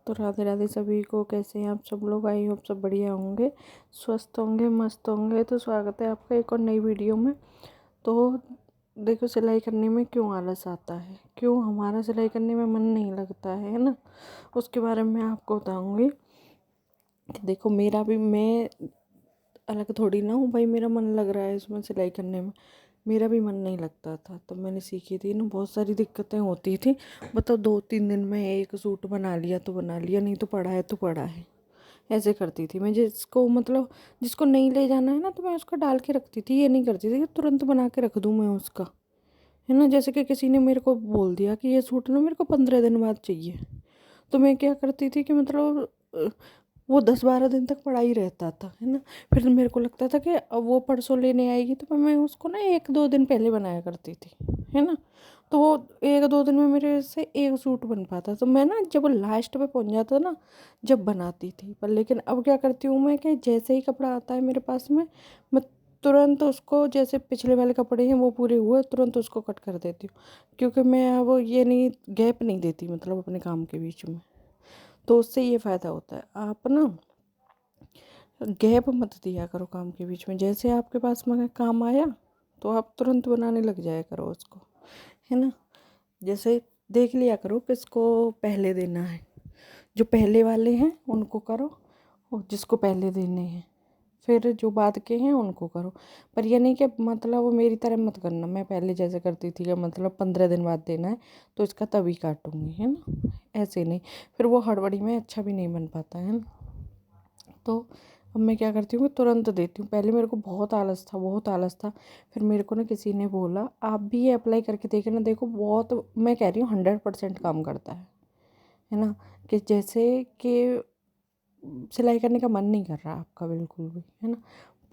तो राधे राधे सभी को। कैसे हैं आप सब लोग? आई होप सब बढ़िया होंगे, स्वस्थ होंगे, मस्त होंगे। तो स्वागत है आपका एक और नई वीडियो में। तो देखो, सिलाई करने में क्यों आलस आता है, क्यों हमारा सिलाई करने में मन नहीं लगता है ना, उसके बारे में आपको बताऊंगी। कि देखो, मेरा भी, मैं अलग थोड़ी ना हूँ भाई, मेरा मन लग रहा है इसमें सिलाई करने में। मेरा भी मन नहीं लगता था तो मैंने सीखी थी ना, बहुत सारी दिक्कतें होती थी। बताओ, 2-3 दिन में एक सूट बना लिया तो बना लिया, नहीं तो पड़ा है तो पड़ा है। ऐसे करती थी मैं। जिसको मतलब जिसको नहीं ले जाना है ना, तो मैं उसका डाल के रखती थी। ये नहीं करती थी कि तुरंत बना के रख दूँ मैं उसका, है ना। जैसे कि किसी ने मेरे को बोल दिया कि ये सूट ना मेरे को 15 दिन बाद चाहिए, तो मैं क्या करती थी कि मतलब वो 10-12 दिन तक पड़ा ही रहता था, है ना। फिर मेरे को लगता था कि अब वो परसों लेने आएगी, तो मैं उसको ना 1-2 दिन पहले बनाया करती थी, है ना। तो वो 1-2 दिन में मेरे से एक सूट बन पाता। तो मैं ना, जब वो लास्ट पे पहुंच जाता ना, जब बनाती थी। पर लेकिन अब क्या करती हूँ मैं, कि जैसे ही कपड़ा आता है मेरे पास में, मैं तुरंत उसको, जैसे पिछले वाले कपड़े हैं वो पूरे हुए, तुरंत उसको कट कर देती हूँ। क्योंकि मैं अब ये नहीं, गैप नहीं देती मतलब अपने काम के बीच में। तो उससे ये फ़ायदा होता है, आप ना गैप मत दिया करो काम के बीच में। जैसे आपके पास में काम आया तो आप तुरंत बनाने लग जाया करो उसको, है ना। जैसे देख लिया करो किसको पहले देना है। जो पहले वाले हैं उनको करो, और जिसको पहले देने हैं फिर जो बाद के हैं उनको करो। पर ये नहीं कि मतलब वो मेरी तरह मत करना। मैं पहले जैसे करती थी कि मतलब 15 दिन बाद देना है तो इसका तभी काटूंगी, है ना। ऐसे नहीं, फिर वो हड़बड़ी में अच्छा भी नहीं बन पाता है ना। तो अब मैं क्या करती हूँ, तुरंत देती हूँ। पहले मेरे को बहुत आलस था, बहुत आलस था। फिर मेरे को ना किसी ने बोला, आप भी ये अप्लाई करके देखे ना, देखो बहुत, मैं कह रही हूँ 100% काम करता है ना। कि जैसे कि सिलाई करने का मन नहीं कर रहा आपका बिल्कुल भी, है ना।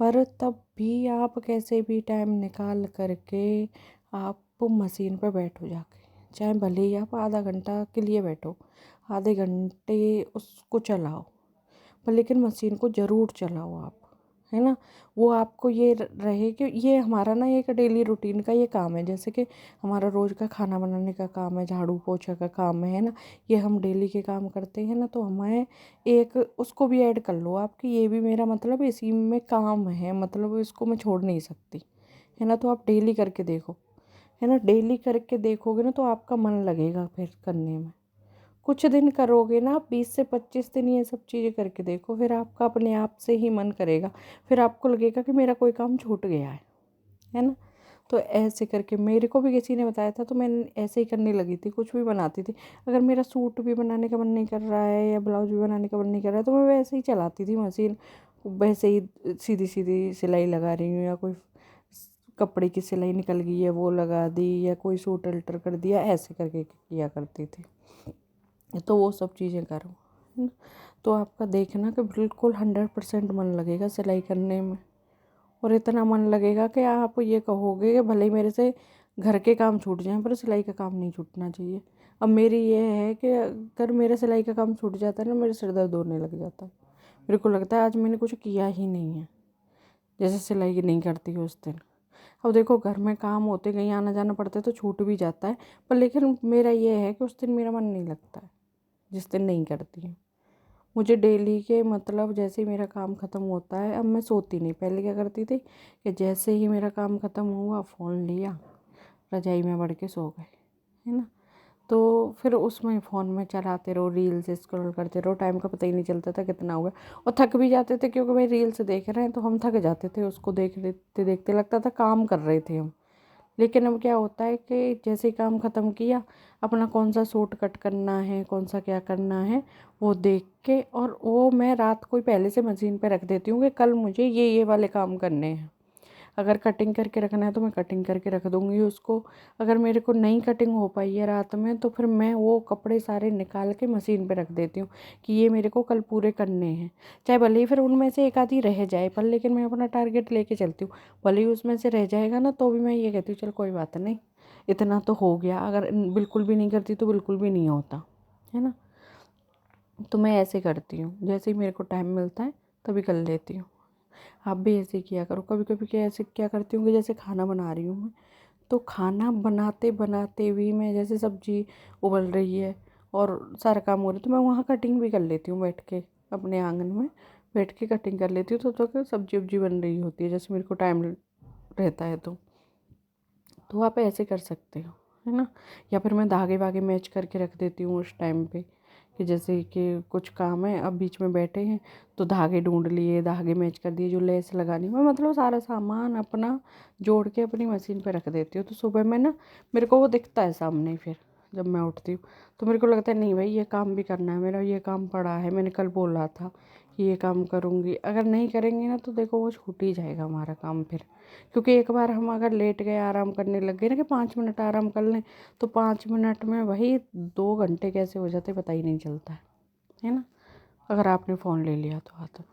पर तब भी आप कैसे भी टाइम निकाल करके आप मशीन पर बैठो जाके, चाहे भले ही आप आधा घंटा के लिए बैठो, आधे घंटे उसको चलाओ। पर लेकिन मशीन को ज़रूर चलाओ आप, है ना। वो आपको ये रहे कि ये हमारा ना एक डेली रूटीन का ये काम है। जैसे कि हमारा रोज़ का खाना बनाने का काम है, झाड़ू पोछा का काम है ना। ये हम डेली के काम करते हैं ना, तो हमें एक उसको भी ऐड कर लो आपकी, ये भी मेरा मतलब इसी में काम है, मतलब इसको मैं छोड़ नहीं सकती, है ना। तो आप डेली करके देखो, है ना। डेली करके देखोगे ना तो आपका मन लगेगा फिर करने में। कुछ दिन करोगे ना, 20 से 25 दिन ये सब चीज़ें करके देखो, फिर आपका अपने आप से ही मन करेगा। फिर आपको लगेगा कि मेरा कोई काम छूट गया है ना। तो ऐसे करके मेरे को भी किसी ने बताया था, तो मैं ऐसे ही करने लगी थी, कुछ भी बनाती थी। अगर मेरा सूट भी बनाने का मन नहीं कर रहा है या ब्लाउज भी बनाने का मन नहीं कर रहा है, तो मैं वैसे ही चलाती थी मशीन, वैसे ही सीधी सीधी सिलाई लगा रही हूँ, या कोई कपड़े की सिलाई निकल गई है वो लगा दी, या कोई सूट अल्टर कर दिया, ऐसे करके किया करती थी। तो वो सब चीज़ें करो, है ना। तो आपका देखना कि बिल्कुल 100% मन लगेगा सिलाई करने में। और इतना मन लगेगा कि आप ये कहोगे कि भले ही मेरे से घर के काम छूट जाएं, पर सिलाई का काम नहीं छूटना चाहिए। अब मेरी ये है कि अगर मेरा सिलाई का काम छूट जाता है ना, मेरे सिर दर्द होने लग जाता है। मेरे को लगता है आज मैंने कुछ किया ही नहीं है, जैसे सिलाई नहीं करती उस दिन। अब देखो, घर में काम होते, कहीं आना जाना पड़ता है तो छूट भी जाता है। पर लेकिन मेरा ये है कि उस दिन मेरा मन नहीं लगता है, जिस दिन नहीं करती हूँ। मुझे डेली के मतलब जैसे ही मेरा काम ख़त्म होता है, अब मैं सोती नहीं। पहले क्या करती थी कि जैसे ही मेरा काम ख़त्म हुआ, फ़ोन लिया, रजाई में बढ़ के सो गए, है ना। तो फिर उसमें फ़ोन में चलाते रहो, रील्स स्क्रॉल करते रहो, टाइम का पता ही नहीं चलता था कितना हुआ। और थक भी जाते थे, क्योंकि भाई रील्स देख रहे हैं तो हम थक जाते थे, उसको देखते देखते लगता था काम कर रहे थे हम। लेकिन अब क्या होता है कि जैसे ही काम ख़त्म किया, अपना कौन सा सूट कट करना है, कौन सा क्या करना है, वो देख के, और वो मैं रात को ही पहले से मशीन पे रख देती हूँ कि कल मुझे ये वाले काम करने हैं। अगर कटिंग करके रखना है तो मैं कटिंग करके रख दूँगी उसको। अगर मेरे को नहीं कटिंग हो पाई है रात में, तो फिर मैं वो कपड़े सारे निकाल के मशीन पे रख देती हूँ कि ये मेरे को कल पूरे करने हैं। चाहे भले ही फिर उनमें से एक आधी रह जाए, पर लेकिन मैं अपना टारगेट लेके चलती हूँ। भले ही उसमें से रह जाएगा ना, तो भी मैं ये कहती हूँ चल कोई बात नहीं, इतना तो हो गया। अगर बिल्कुल भी नहीं करती तो बिल्कुल भी नहीं होता, है ना। तो मैं ऐसे करती हूँ, जैसे ही मेरे को टाइम मिलता है तभी कर लेती हूँ। आप भी ऐसे किया करो। कभी कभी क्या ऐसे क्या करती हूँ कि जैसे खाना बना रही हूँ मैं, तो खाना बनाते बनाते भी मैं, जैसे सब्जी उबल रही है और सारा काम हो रहा है तो मैं वहाँ कटिंग भी कर लेती हूँ बैठ के, अपने आंगन में बैठ के कटिंग कर लेती हूँ। तो सब्जी वब्जी बन रही होती है जैसे मेरे को टाइम रहता है तो आप ऐसे कर सकते हो, है ना। या फिर मैं धागे वागे मैच करके रख देती हूँ उस टाइम पे, कि जैसे कि कुछ काम है, अब बीच में बैठे हैं तो धागे ढूंढ लिए, धागे मैच कर दिए, जो लेस लगानी, मैं मतलब सारा सामान अपना जोड़ के अपनी मशीन पे रख देती हूँ। तो सुबह में ना मेरे को वो दिखता है सामने, फिर जब मैं उठती हूँ तो मेरे को लगता है नहीं भाई ये काम भी करना है, मेरा ये काम पड़ा है, मैंने कल बोला था कि ये काम करूँगी। अगर नहीं करेंगे ना तो देखो वो छूट ही जाएगा हमारा काम फिर। क्योंकि एक बार हम अगर लेट गए, आराम करने लग गए ना कि 5 मिनट आराम कर लें, तो 5 मिनट में वही 2 घंटे कैसे हो जाते पता ही नहीं चलता है ना। अगर आपने फ़ोन ले लिया तो हाथ में,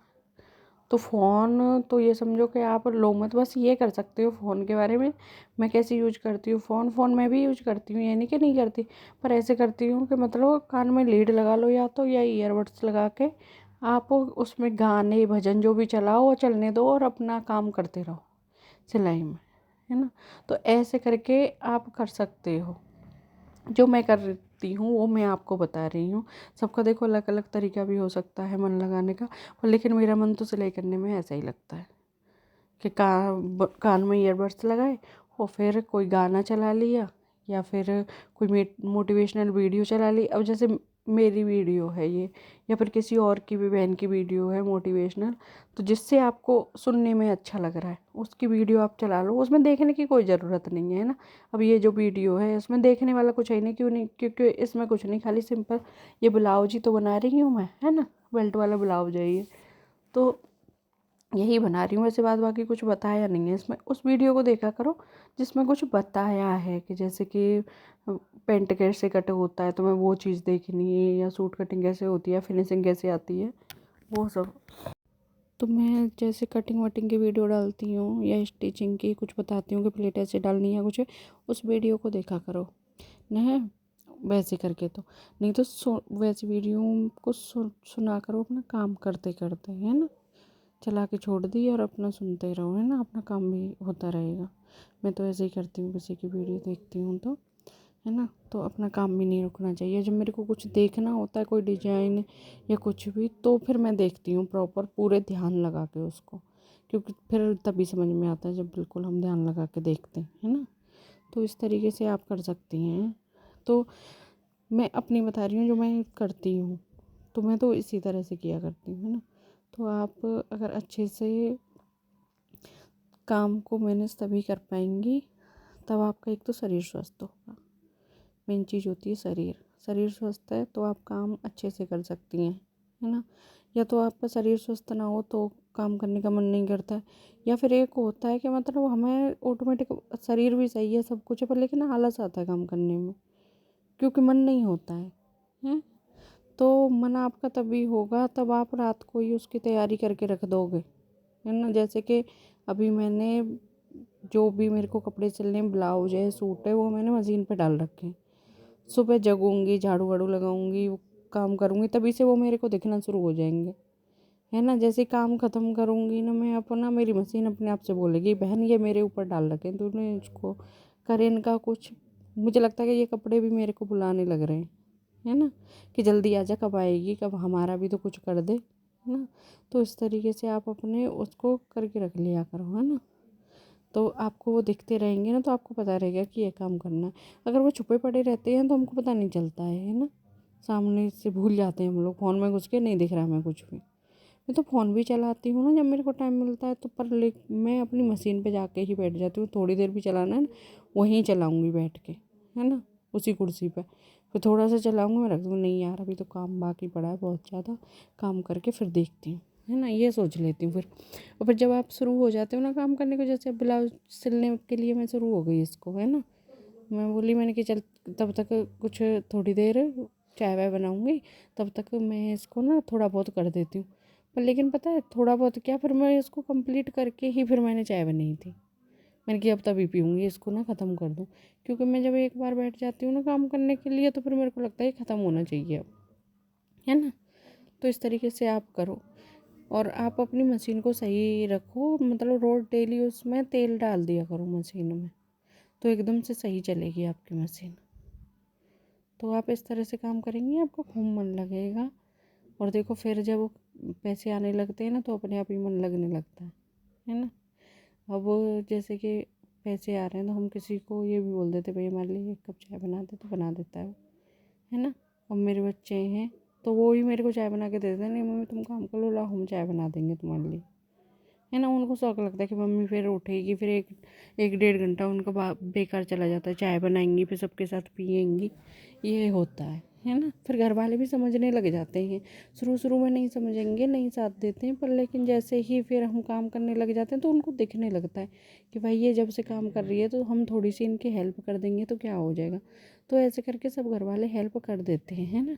तो फ़ोन तो ये समझो कि आप लो मत। बस ये कर सकते हो फ़ोन के बारे में, मैं कैसे यूज करती हूँ फ़ोन मैं भी यूज करती हूँ, ये नहीं कि नहीं करती, पर ऐसे करती हूँ कि मतलब कान में लीड लगा लो या तो, या ईयरबड्स लगा के आप उसमें गाने भजन जो भी चलाओ वो चलने दो और अपना काम करते रहो सिलाई में, है ना। तो ऐसे करके आप कर सकते हो। जो मैं करती हूँ वो मैं आपको बता रही हूँ। सबका देखो अलग अलग तरीका भी हो सकता है मन लगाने का, पर लेकिन मेरा मन तो सिलाई करने में ऐसा ही लगता है कि कान में ईयरबड्स लगाए और फिर कोई गाना चला लिया, या फिर कोई मोटिवेशनल वीडियो चला ली। अब जैसे मेरी वीडियो है ये, या फिर किसी और की भी बहन की वीडियो है मोटिवेशनल, तो जिससे आपको सुनने में अच्छा लग रहा है उसकी वीडियो आप चला लो, उसमें देखने की कोई ज़रूरत नहीं है ना। अब ये जो वीडियो है इसमें देखने वाला कुछ है नहीं, क्यों नहीं, क्योंकि इसमें कुछ नहीं, खाली सिंपल ये ब्लाउज ही तो बना रही हूँ मैं, है ना। बेल्ट वाला ब्लाउज है ये, तो यही बना रही हूँ। वैसे बात बाकी कुछ बताया नहीं है इसमें, उस वीडियो को देखा करो जिसमें कुछ बताया है, कि जैसे कि पेंट कैसे कट होता है तो मैं वो चीज़ देखनी है, या सूट कटिंग कैसे होती है, फिनिशिंग कैसे आती है, वो सब। तो मैं जैसे कटिंग वटिंग की वीडियो डालती हूँ या स्टिचिंग की कुछ बताती हूँ कि प्लेट ऐसे डालनी है कुछ, उस वीडियो को देखा करो न, वैसे करके तो नहीं तो वैसे वीडियो को सुना करो अपना काम करते करते, है ना। चला के छोड़ दी और अपना सुनते रहो, है ना, अपना काम भी होता रहेगा। मैं तो ऐसे ही करती हूँ, किसी की वीडियो देखती हूँ तो, है ना। तो अपना काम भी नहीं रुकना चाहिए। जब मेरे को कुछ देखना होता है कोई डिजाइन या कुछ भी, तो फिर मैं देखती हूँ प्रॉपर पूरे ध्यान लगा के उसको, क्योंकि फिर तभी समझ में आता है जब बिल्कुल हम ध्यान लगा के देखते हैं, है ना। तो इस तरीके से आप कर सकती हैं। तो मैं अपनी बता रही हूँ जो मैं करती हूँ, तो मैं तो इसी तरह से किया करती हूँ, है ना। तो आप अगर अच्छे से काम को मैनेज तभी कर पाएंगी तब आपका एक तो शरीर स्वस्थ होगा। मेन चीज़ होती है शरीर, शरीर स्वस्थ है तो आप काम अच्छे से कर सकती हैं, है ना। या तो आपका शरीर स्वस्थ ना हो तो काम करने का मन नहीं करता है, या फिर एक होता है कि मतलब हमें ऑटोमेटिक शरीर भी सही है सब कुछ है, पर लेकिन आलस आता है काम करने में, क्योंकि मन नहीं होता है। तो मन आपका तभी होगा तब आप रात को ही उसकी तैयारी करके रख दोगे, है ना। जैसे कि अभी मैंने जो भी मेरे को कपड़े सिलने, ब्लाउज है सूट है, वो मैंने मशीन पे डाल रखे हैं। सुबह जगूंगी, झाड़ू वाड़ू लगाऊंगी, काम करूंगी, तभी से वो मेरे को दिखना शुरू हो जाएंगे, है ना। जैसे काम ख़त्म करूंगी ना मैं अपना, मेरी मशीन अपने आप से बोलेगी बहन ये मेरे ऊपर डाल रखे हैं तूने, इसको कर इनका कुछ। मुझे लगता है कि ये कपड़े भी मेरे को बुलाने लग रहे हैं, है ना, कि जल्दी आजा, कब आएगी, कब हमारा भी तो कुछ कर दे, है ना। तो इस तरीके से आप अपने उसको करके रख लिया करो, है ना। तो आपको वो दिखते रहेंगे ना तो आपको पता रहेगा कि ये काम करना है। अगर वो छुपे पड़े रहते हैं तो हमको पता नहीं चलता है ना। सामने से भूल जाते हैं हम लोग, फ़ोन में घुस के नहीं दिख रहा हमें कुछ भी। मैं तो फ़ोन भी चलाती हूँ ना जब मेरे को टाइम मिलता है तो, पर मैं अपनी मशीन पे जाके ही बैठ जाती हूँ। थोड़ी देर भी चलाना है ना वहीं चलाऊँगी बैठ के, है ना, उसी कुर्सी पे। फिर थोड़ा सा चलाऊँगी, मैं रख दूँगी, नहीं यार अभी तो काम बाकी पड़ा है बहुत ज़्यादा, काम करके फिर देखती हूँ, है ना, ये सोच लेती हूँ फिर। और फिर जब आप शुरू हो जाते हो ना काम करने को, जैसे ब्लाउज सिलने के लिए मैं शुरू हो गई इसको, है ना, मैं बोली मैंने कि चल तब तक कुछ थोड़ी देर चाय वाय बनाऊँगी, तब तक मैं इसको ना थोड़ा बहुत कर देती हूँ। पर लेकिन पता है थोड़ा बहुत क्या, फिर मैं इसको कंप्लीट करके ही फिर मैंने चाय बनाई थी। मैंने कि अब तभी पीऊँगी इसको ना, ख़त्म कर दूँ। क्योंकि मैं जब एक बार बैठ जाती हूँ ना काम करने के लिए तो फिर मेरे को लगता है ख़त्म होना चाहिए अब, है ना। तो इस तरीके से आप करो और आप अपनी मशीन को सही रखो, मतलब रोज़ डेली उसमें तेल डाल दिया करो मशीन में, तो एकदम से सही चलेगी आपकी मशीन। तो आप इस तरह से काम करेंगी, आपका खूब मन लगेगा। और देखो फिर जब पैसे आने लगते हैं ना तो अपने आप ही मन लगने लगता है ना। अब जैसे कि पैसे आ रहे हैं तो हम किसी को ये भी बोल देते भाई हमारे लिए 1 कप चाय बना दे, तो बना देता है वो, है ना। अब मेरे बच्चे हैं तो वो भी मेरे को चाय बना के दे देते हैं, नहीं मम्मी तुम काम कर लो, ला हम चाय बना देंगे तुम्हारे लिए, है ना। उनको शौक लगता है कि मम्मी फिर उठेगी, फिर एक 1.5 घंटा उनका बेकार चला जाता है, चाय बनाएंगी फिर सबके साथ पियेंगी, ये होता है ना। फिर घर वाले भी समझने लग जाते हैं। शुरू शुरू में नहीं समझेंगे, नहीं साथ देते हैं, पर लेकिन जैसे ही फिर हम काम करने लग जाते हैं तो उनको दिखने लगता है कि भाई ये जब से काम कर रही है तो हम थोड़ी सी इनकी हेल्प कर देंगे तो क्या हो जाएगा। तो ऐसे करके सब घर वाले हेल्प कर देते हैं, है ना।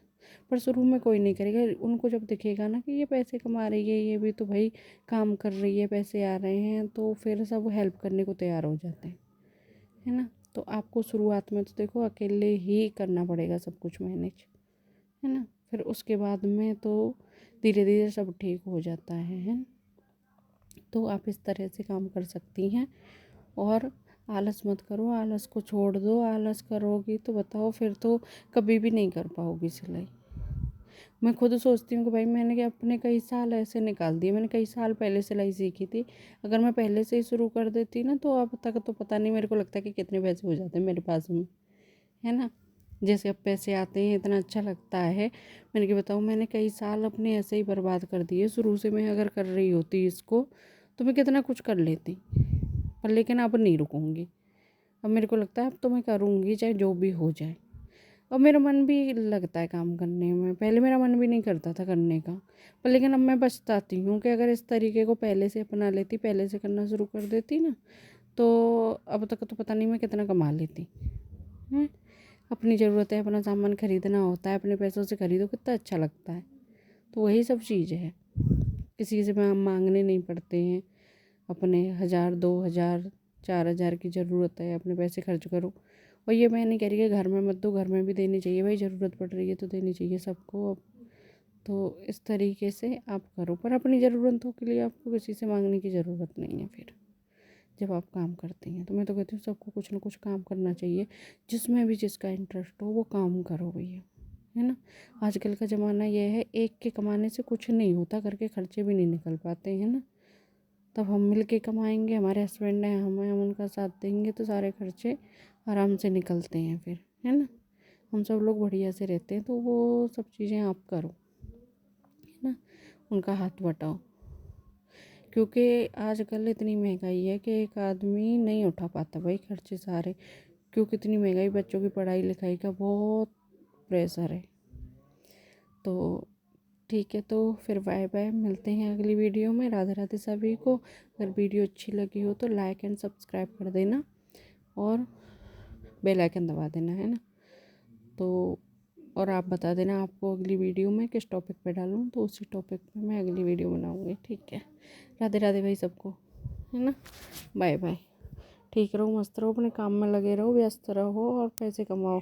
पर शुरू में कोई नहीं करेगा, उनको जब दिखेगा ना कि ये पैसे कमा रही है, ये भी तो भाई काम कर रही है, पैसे आ रहे हैं, तो फिर सब हेल्प करने को तैयार हो जाते हैं, है ना। तो आपको शुरुआत में तो देखो अकेले ही करना पड़ेगा सब कुछ मैनेज, है ना। फिर उसके बाद में तो धीरे धीरे सब ठीक हो जाता है ना। तो आप इस तरह से काम कर सकती हैं। और आलस मत करो, आलस को छोड़ दो। आलस करोगी तो बताओ फिर तो कभी भी नहीं कर पाओगी सिलाई। मैं खुद सोचती हूँ कि भाई मैंने अपने कई साल ऐसे निकाल दिए, मैंने कई साल पहले सिलाई सीखी थी। अगर मैं पहले से ही शुरू कर देती ना तो अब तक तो पता नहीं, मेरे को लगता है कि कितने पैसे हो जाते हैं मेरे पास में, है ना। जैसे अब पैसे आते हैं इतना अच्छा लगता है। मैंने क्या बताऊँ, मैंने कई साल अपने ऐसे ही बर्बाद कर दिए। शुरू से मैं अगर कर रही होती इसको तो मैं कितना कुछ कर लेती, पर लेकिन अब नहीं रुकूंगी। अब मेरे को लगता है अब तो मैं करूँगी चाहे जो भी हो जाए। और मेरा मन भी लगता है काम करने में, पहले मेरा मन भी नहीं करता था करने का, पर लेकिन अब मैं पछताती हूँ कि अगर इस तरीके को पहले से अपना लेती, पहले से करना शुरू कर देती ना, तो अब तक तो पता नहीं मैं कितना कमा लेती हैं। अपनी ज़रूरत है, अपना सामान खरीदना होता है, अपने पैसों से खरीदो, कितना अच्छा लगता है। तो वही सब चीज़ है, किसी से मांगने नहीं पड़ते हैं। अपने 1,000 2,000 4,000 की ज़रूरत है, अपने पैसे खर्च करो। और ये मैं नहीं कह रही कि घर में मत दो, घर में भी देनी चाहिए भाई, ज़रूरत पड़ रही है तो देनी चाहिए सबको। अब तो इस तरीके से आप करो, पर अपनी ज़रूरतों के लिए आपको किसी से मांगने की ज़रूरत नहीं है। फिर जब आप काम करती हैं तो मैं तो कहती हूँ सबको कुछ ना कुछ काम करना चाहिए, जिसमें भी जिसका इंटरेस्ट हो वो काम करो भैया, है ना। आजकल का ज़माना ये है, एक के कमाने से कुछ नहीं होता, घर के खर्चे भी नहीं निकल पाते हैं ना। तब हम मिल के कमाएंगे, हमारे हस्बैंड हैं, हम उनका साथ देंगे तो सारे खर्चे आराम से निकलते हैं फिर, है ना। हम सब लोग बढ़िया से रहते हैं। तो वो सब चीज़ें आप करो, है ना, उनका हाथ बटाओ। क्योंकि आजकल इतनी महंगाई है कि एक आदमी नहीं उठा पाता भाई खर्चे सारे, क्योंकि इतनी महंगाई, बच्चों की पढ़ाई लिखाई का बहुत प्रेशर है। तो ठीक है, तो फिर बाय बाय, मिलते हैं अगली वीडियो में। राधे राधे सभी को। अगर वीडियो अच्छी लगी हो तो लाइक एंड सब्सक्राइब कर देना और बेल आइकन दबा देना, है ना। तो और आप बता देना आपको अगली वीडियो में किस टॉपिक पे डालूँ, तो उसी टॉपिक पे मैं अगली वीडियो बनाऊँगी, ठीक है। राधे राधे भाई सबको, है ना। Bye bye. ठीक रहो, मस्त रहो, अपने काम में लगे रहो, व्यस्त रहो और पैसे कमाओ।